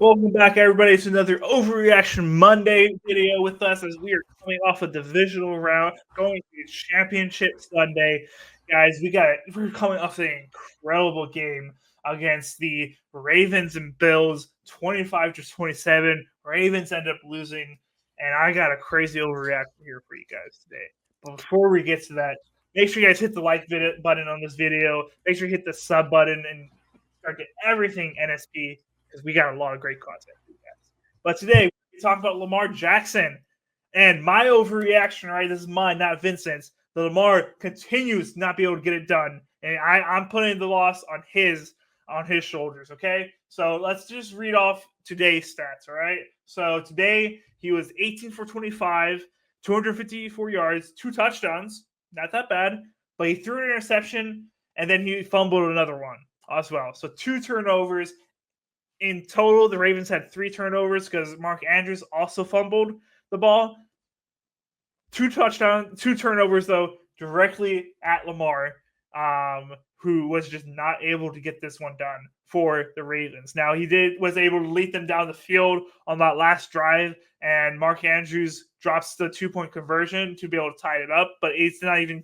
Welcome back, everybody, to another Overreaction Monday video with us as we are coming off a divisional round, going to Championship Sunday. Guys, we're coming off an incredible game against the Ravens and Bills, 25-27. Ravens end up losing, and I got a crazy overreaction here for you guys today. But before we get to that, make sure you guys hit the like button on this video. Make sure you hit the sub button and start getting everything NSP because we got a lot of great content for you guys. But today we talk about Lamar Jackson and my overreaction. Right, this is mine, not Vincent's. The Lamar continues to not be able to get it done, and I'm putting the loss on his shoulders. Okay, so let's just read off today's stats. All right, so today he was 18 for 25, 254 yards, 2 touchdowns, not that bad, but he threw an interception and then he fumbled another one as well. So 2 turnovers. In total, the Ravens had 3 turnovers because Mark Andrews also fumbled the ball. 2 turnovers, though, directly at Lamar, who was just not able to get this one done for the Ravens. Now, he was able to lead them down the field on that last drive, and Mark Andrews drops the 2-point conversion to be able to tie it up, but it's not even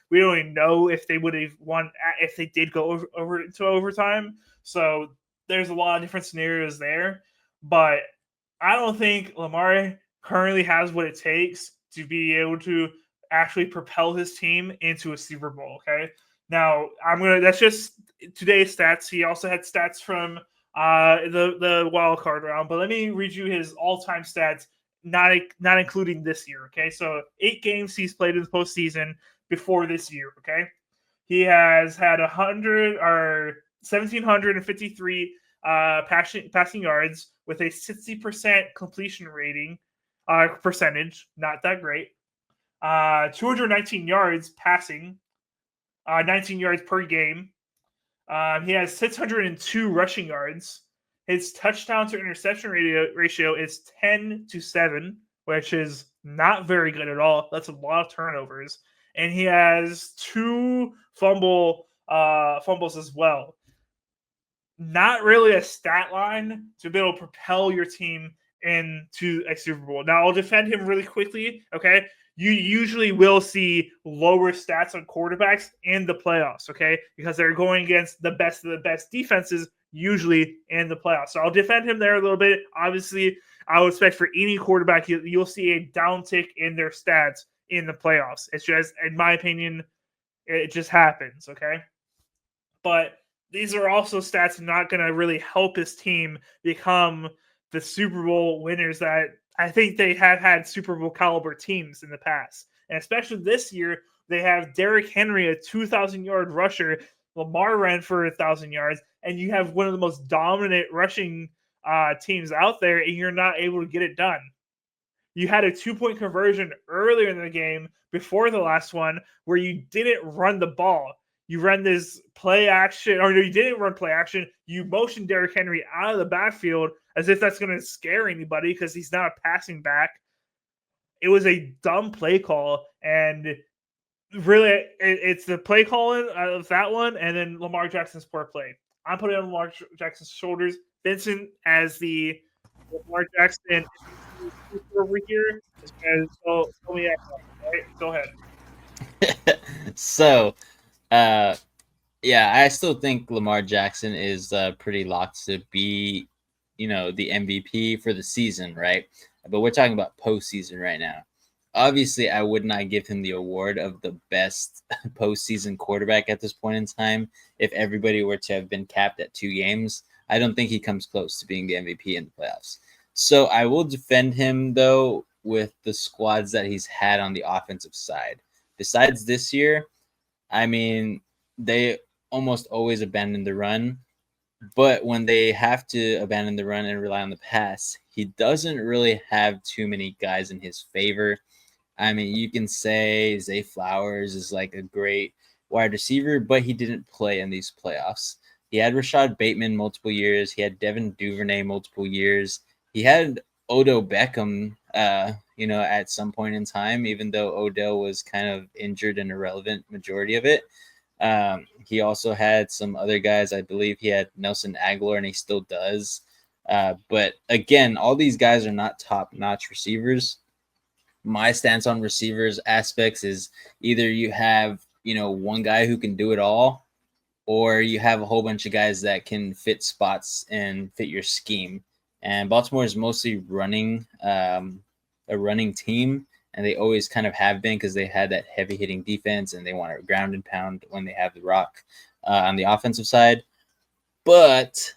we don't even know if they would have won if they did go over to overtime. So there's a lot of different scenarios there, but I don't think Lamar currently has what it takes to be able to actually propel his team into a Super Bowl. Okay. Now that's just today's stats. He also had stats from the wild card round, but let me read you his all-time stats, not including this year. Okay. So 8 games he's played in the postseason before this year. Okay. He has had 1,753 passing yards with a 60% completion rating percentage. Not that great. 219 yards passing, 19 yards per game. He has 602 rushing yards. His touchdown to interception ratio is 10-7, which is not very good at all. That's a lot of turnovers. And he has 2 fumbles as well. Not really a stat line to be able to propel your team into a Super Bowl. Now, I'll defend him really quickly, okay? You usually will see lower stats on quarterbacks in the playoffs, okay? Because they're going against the best of the best defenses usually in the playoffs. So I'll defend him there a little bit. Obviously, I would expect for any quarterback, you'll see a downtick in their stats in the playoffs. It's just, in my opinion, it just happens, okay? But these are also stats not going to really help his team become the Super Bowl winners that I think they have had Super Bowl caliber teams in the past. And especially this year, they have Derrick Henry, a 2,000-yard rusher. Lamar ran for 1,000 yards. And you have one of the most dominant rushing teams out there, and you're not able to get it done. You had a 2-point conversion earlier in the game before the last one where you didn't run the ball. You ran this play action, or you didn't run play action. You motioned Derrick Henry out of the backfield as if that's going to scare anybody because he's not a passing back. It was a dumb play call, and really, it's the play calling of that one, and then Lamar Jackson's poor play. I'm putting it on Lamar Jackson's shoulders. Vincent, as the Lamar Jackson over here, so tell me, right? Go ahead. So, yeah, I still think Lamar Jackson is pretty locked to be, the MVP for the season, right? But we're talking about postseason right now. Obviously, I would not give him the award of the best postseason quarterback at this point in time if everybody were to have been capped at 2 games. I don't think he comes close to being the MVP in the playoffs. So I will defend him, though, with the squads that he's had on the offensive side. Besides this year, I mean, they almost always abandon the run. But when they have to abandon the run and rely on the pass, he doesn't really have too many guys in his favor. I mean, you can say Zay Flowers is like a great wide receiver, but he didn't play in these playoffs. He had Rashad Bateman multiple years. He had Devin Duvernay multiple years. He had Odell Beckham, at some point in time, even though Odell was kind of injured and irrelevant majority of it. He also had some other guys. I believe he had Nelson Aguilar, and he still does. But again, all these guys are not top-notch receivers. My stance on receivers aspects is either you have, one guy who can do it all, or you have a whole bunch of guys that can fit spots and fit your scheme. And Baltimore is mostly a running team, and they always kind of have been because they had that heavy hitting defense and they want to ground and pound when they have the rock on the offensive side. But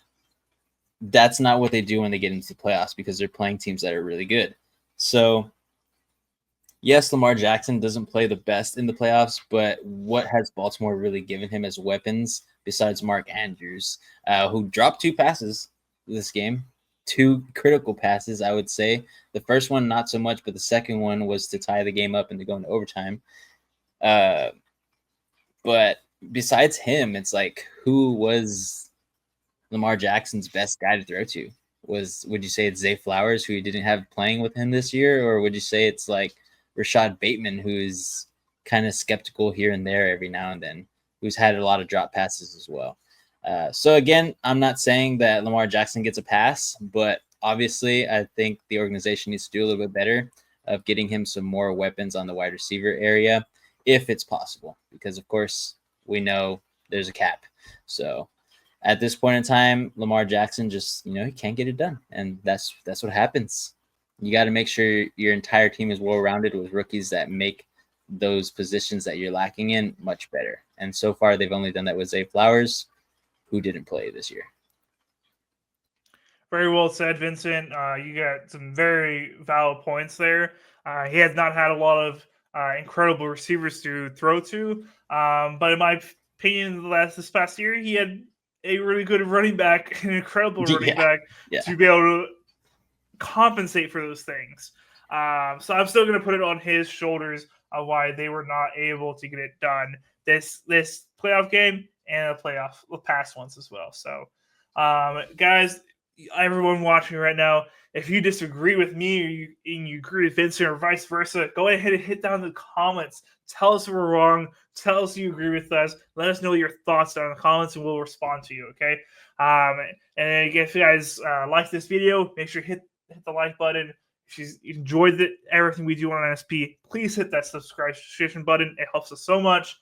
that's not what they do when they get into the playoffs because they're playing teams that are really good. So yes, Lamar Jackson doesn't play the best in the playoffs, but what has Baltimore really given him as weapons besides Mark Andrews, who dropped 2 passes this game, 2 critical passes, I would say. The first one, not so much, but the second one was to tie the game up and to go into overtime. But besides him, it's like, who was Lamar Jackson's best guy to throw to? Would you say it's Zay Flowers, who he didn't have playing with him this year, or would you say it's like Rashad Bateman, who's kind of skeptical here and there every now and then, who's had a lot of drop passes as well? So again, I'm not saying that Lamar Jackson gets a pass, but obviously I think the organization needs to do a little bit better of getting him some more weapons on the wide receiver area, if it's possible, because of course we know there's a cap. So at this point in time, Lamar Jackson just, he can't get it done. And that's what happens. You got to make sure your entire team is well-rounded with rookies that make those positions that you're lacking in much better. And so far, they've only done that with Zay Flowers, who didn't play this year. Very well said, Vincent. You got some very valid points there. He has not had a lot of incredible receivers to throw to. But in my opinion, this past year, he had a really good running back, an incredible running back to be able to compensate for those things. So I'm still going to put it on his shoulders of why they were not able to get it done this playoff game and the past ones as well. So, guys, everyone watching right now, if you disagree with me and you agree with Vincent or vice versa, go ahead and hit down in the comments. Tell us we're wrong. Tell us you agree with us. Let us know your thoughts down in the comments, and we'll respond to you. Okay. And again, if you guys like this video, make sure to hit the like button. If you enjoyed everything we do on NSP, please hit that subscription button. It helps us so much.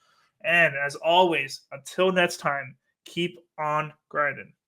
And as always, until next time, keep on grinding.